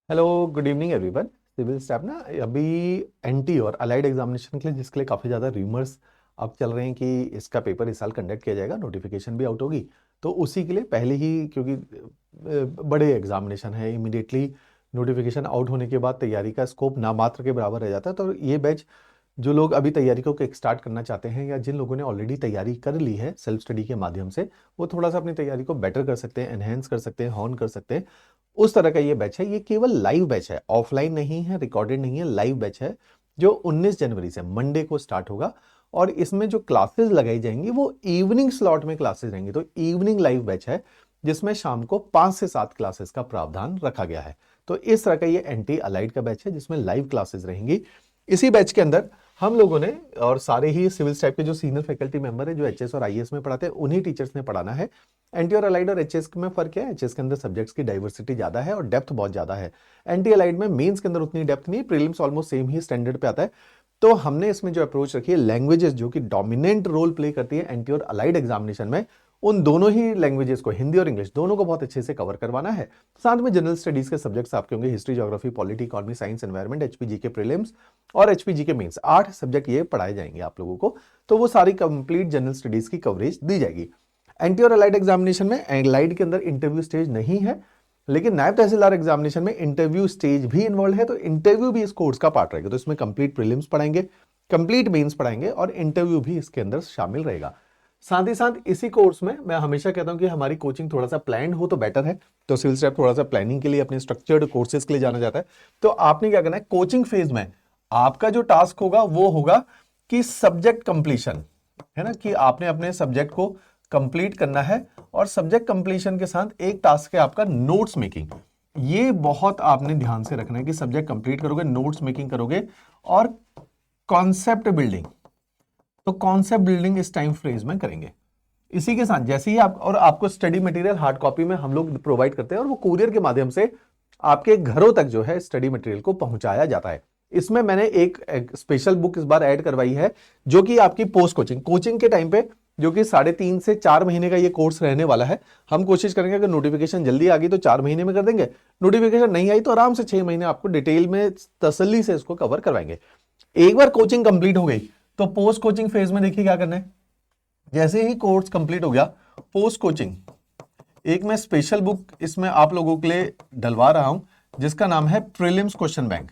Hello, good evening everyone. Civil staff ना अभी n t और अलाइड एग्जामिनेशन के लिए जिसके लिए काफ़ी ज़्यादा रूमर्स अब चल रहे हैं कि इसका पेपर इस साल कंडक्ट किया जाएगा, नोटिफिकेशन भी आउट होगी। तो उसी के लिए पहले ही क्योंकि बड़े एग्जामिनेशन है, इमिडिएटली नोटिफिकेशन आउट होने के बाद तैयारी का स्कोप ना मात्र के बराबर रह जाता है। तो ये बैच जो लोग अभी तैयारी को स्टार्ट करना चाहते हैं या जिन लोगों ने ऑलरेडी तैयारी कर ली है सेल्फ स्टडी के माध्यम से, वो थोड़ा सा अपनी तैयारी को बेटर कर सकते हैं, एनहेंस कर सकते हैं, हॉर्न कर सकते हैं। उस तरह का ये बैच है। ये केवल लाइव बैच है, ऑफलाइन नहीं है, रिकॉर्डेड नहीं है, लाइव बैच है जो 19 जनवरी से मंडे को स्टार्ट होगा। और इसमें जो क्लासेस लगाई जाएंगी वो इवनिंग स्लॉट में क्लासेस रहेंगी। तो इवनिंग लाइव बैच है जिसमें शाम को 5 से 7 क्लासेस का प्रावधान रखा गया है। तो इस तरह का ये एनटी अलाइड का बैच है जिसमें लाइव क्लासेस रहेंगी। इसी बैच के अंदर हम लोगों ने और सारे ही सिविल टाइप के जो सीनियर फैकल्टी मेंबर है जो एचएस और आईएएस में पढ़ाते हैं उन्हीं टीचर्स ने पढ़ाना है। एनटी और अलाइड और एचएस में फर्क है, एचएस के अंदर सब्जेक्ट्स की डाइवर्सिटी ज्यादा है और डेप्थ बहुत ज्यादा है। एनटी अलाइड में मेंस के अंदर उतनी डेप्थ नहीं, प्रीलिम्स ऑलमोस्ट सेम ही स्टैंडर्ड पे आता है। तो हमने इसमें जो अप्रोच रखी है, लैंग्वेजेस जो कि डोमिनेंट रोल प्ले करती है एनटी और अलाइड एग्जामिनेशन में, उन दोनों ही लैंग्वेजेस को, हिंदी और इंग्लिश दोनों को बहुत अच्छे से कवर करवाना है। साथ में जनरल स्टडीज के सब्जेक्ट्स आपके होंगे, history, geography, polity, economy, science, environment, HPG के प्रीलिम्स और एचपीजी के मेंस, 8 सब्जेक्ट ये पढ़ाए जाएंगे आप लोगों को। तो वो सारी कंप्लीट जनरल स्टडीज की कवरेज दी जाएगी। एनटी और अलाइड एग्जामिनेशन में अलाइड के अंदर इंटरव्यू स्टेज नहीं है, लेकिन नायब तहसीलदार एग्जामिनेशन में इंटरव्यू स्टेज भी इन्वॉल्व है। तो इंटरव्यू भी इस कोर्स का पार्ट रहेगा। तो इसमें कंप्लीट प्रीलिम्स पढ़ाएंगे, कंप्लीट मेंस पढ़ाएंगे और इंटरव्यू भी इसके अंदर शामिल रहेगा। साथ ही साथ इसी कोर्स में मैं हमेशा कहता हूं कि हमारी कोचिंग थोड़ा सा प्लान हो तो बेटर है। तो सिविल स्टेप थोड़ा सा प्लानिंग के लिए, अपने स्ट्रक्चर्ड कोर्सेज के लिए जाना जाता है। तो आपने क्या करना है, कोचिंग फेज में आपका जो टास्क होगा वो होगा कि सब्जेक्ट कंप्लीशन, है ना, कि आपने अपने सब्जेक्ट को कंप्लीट करना है। और सब्जेक्ट कंप्लीशन के साथ एक टास्क है आपका नोट्स मेकिंग। ये बहुत आपने ध्यान से रखना है कि सब्जेक्ट कंप्लीट करोगे, नोट्स मेकिंग करोगे और कॉन्सेप्ट बिल्डिंग। तो कॉन्सेप्ट बिल्डिंग इस टाइम फ्रेज में करेंगे। इसी के साथ जैसे ही आप, और आपको स्टडी मटेरियल हार्ड कॉपी में हम लोग प्रोवाइड करते हैं और वो कुरियर के माध्यम से आपके घरों तक जो है स्टडी मटेरियल को पहुंचाया जाता है। इसमें मैंने एक स्पेशल बुक इस बार ऐड करवाई है जो कि आपकी पोस्ट कोचिंग कोचिंग के टाइम पे, जो कि 3.5 से 4 महीने का ये कोर्स रहने वाला है। हम कोशिश करेंगे अगर नोटिफिकेशन जल्दी आ गई तो 4 महीने में कर देंगे, नोटिफिकेशन नहीं आई तो आराम से 6 महीने आपको डिटेल में तसल्ली से इसको कवर करवाएंगे। एक बार कोचिंग कंप्लीट हो गई तो पोस्ट कोचिंग फेज में देखिए क्या करना है। जैसे ही कोर्स कंप्लीट हो गया, पोस्ट कोचिंग एक मैं स्पेशल बुक इसमें आप लोगों के लिए डलवा रहा हूं जिसका नाम है prelims question bank.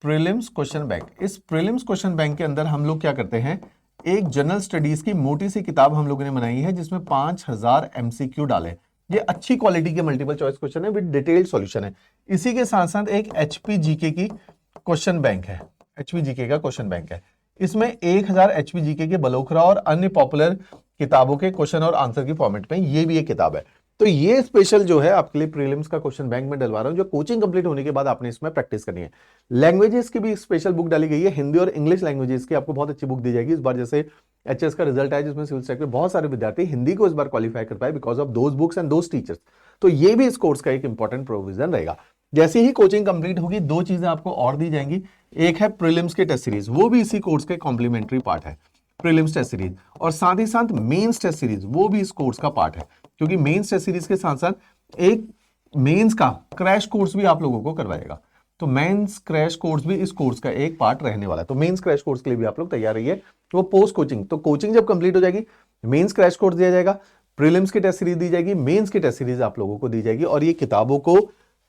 Prelims question bank, इस प्रीलिम्स क्वेश्चन बैंक के अंदर हम लोग क्या करते हैं, एक जनरल स्टडीज की मोटी सी किताब हम लोगों ने बनाई है जिसमें 5000 एमसीक्यू डाले। ये अच्छी क्वालिटी के मल्टीपल चॉइस क्वेश्चन है विद डिटेल्ड सॉल्यूशन है। इसी के साथ साथ एक एचपीजीके की क्वेश्चन बैंक है, एचपीजीके का क्वेश्चन बैंक है। इसमें 1000 एचपीजीके के बलोखरा और अन्य पॉपुलर किताबों के क्वेश्चन और आंसर की फॉर्मेट में ये भी एक किताब है। तो ये स्पेशल जो है आपके लिए प्रीलिम्स का क्वेश्चन बैंक में डलवा रहा हूं, जो कोचिंग कंप्लीट होने के बाद आपने इसमें प्रैक्टिस करनी है। लैंग्वेजेस की भी स्पेशल बुक डाली गई है, हिंदी और इंग्लिश लैंग्वेजेस की आपको बहुत अच्छी बुक दी जाएगी। इस बार जैसे एचएस का रिजल्ट आया जिसमें सिविल सेक्टर बहुत सारे विद्यार्थी हिंदी को इस बार क्वालिफाई कर पाए because of those books and those teachers. तो ये भी इस कोर्स का एक इंपॉर्टेंट प्रोविजन रहेगा। जैसे ही कोचिंग कंप्लीट होगी, 2 चीजें आपको और दी जाएंगी। एक है प्रीलिम्स के टेस्ट सीरीज, वो भी इसी कोर्स के कॉम्प्लीमेंट्री पार्ट है, प्रीलिम्स टेस्ट सीरीज। और साथ ही साथ मेंस टेस्ट सीरीज, वो भी इस कोर्स का पार्ट है, क्योंकि मेंस टेस्ट सीरीज के साथ साथ एक मेंस का क्रैश कोर्स भी आप लोगों को करवाएगा। तो मेंस क्रैश कोर्स भी इस कोर्स का एक पार्ट रहने वाला है। तो मेंस क्रैश कोर्स के लिए भी आप लोग तैयार रहिए। वो पोस्ट कोचिंग, तो कोचिंग जब कंप्लीट हो जाएगी, मेंस क्रैश कोर्स दिया जाएगा, प्रीलिम्स की टेस्ट सीरीज दी जाएगी, मेंस की टेस्ट सीरीज आप लोगों को दी जाएगी। और ये किताबों को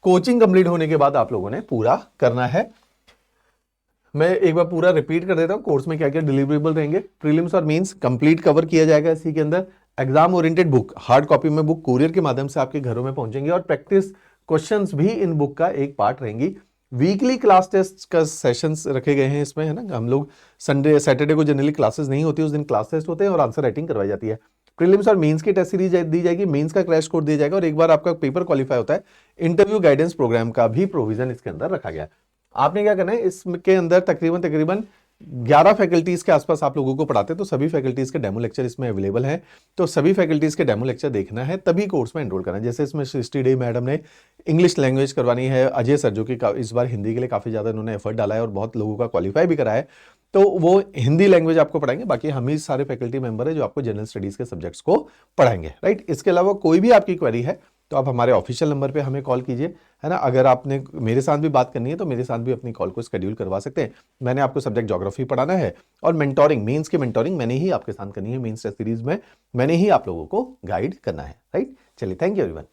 कोचिंग कंप्लीट होने के बाद आप लोगों ने पूरा करना है। मैं एक बार पूरा रिपीट कर देता हूं, कोर्स में क्या क्या डिलीवरेबल रहेंगे। प्रीलिम्स और मेंस कंप्लीट कवर किया जाएगा इसी के अंदर। Exam oriented book, hard copy में बुक कुरियर के माध्यम से आपके घरों में पहुंचेंगे और प्रैक्टिस क्वेश्चंस भी इन बुक का एक पार्ट रहेंगी। वीकली क्लास टेस्ट का सेशंस रखे गए हैं इसमें, है ना। हम लोग संडे सैटरडे को जनरली क्लासेस नहीं होती, उस दिन क्लास टेस्ट होते हैं और आंसर राइटिंग करवाई जाती है। प्रीलिम्स और मेंस की टेस्ट सीरीज दी जाएगी, मेंस का क्रैश कोर्स दिया जाएगा और एक बार आपका पेपर क्वालिफाई होता है, इंटरव्यू गाइडेंस प्रोग्राम का भी प्रोविजन इसके अंदर रखा गया है। आपने क्या करना है, इसके अंदर तकरीबन 11 फैकल्टीज के आसपास आप लोगों को पढ़ाते हैं। तो सभी फैकल्टीज के डेमो लेक्चर इसमें अवेलेबल हैं। तो सभी फैकल्टीज के डेमो लेक्चर देखना है तभी कोर्स में एनरोल करना है। जैसे इसमें सृष्टि डे मैडम ने इंग्लिश लैंग्वेज करवानी है, अजय सर जो कि इस बार हिंदी के लिए काफी ज्यादा इन्होंने एफर्ट डाला है और बहुत लोगों का क्वालिफाई भी करा है, तो वो हिंदी लैंग्वेज आपको पढ़ाएंगे। बाकी हम ही सारे फैकल्टी मेंबर है जो आपको जनरल स्टडीज के सब्जेक्ट्स को पढ़ाएंगे, राइट। इसके अलावा कोई भी आपकी क्वेरी है तो आप हमारे ऑफिशियल नंबर पे हमें कॉल कीजिए, है ना। अगर आपने मेरे साथ भी बात करनी है तो मेरे साथ भी अपनी कॉल को शेड्यूल करवा सकते हैं। मैंने आपको सब्जेक्ट ज्योग्राफी पढ़ाना है और मेंटोरिंग, मेंस की मेंटोरिंग मैंने ही आपके साथ करनी है, मेंस टेस्ट सीरीज में मैंने ही आप लोगों को गाइड करना है, राइट। चलिए, थैंक यू एवरीवन।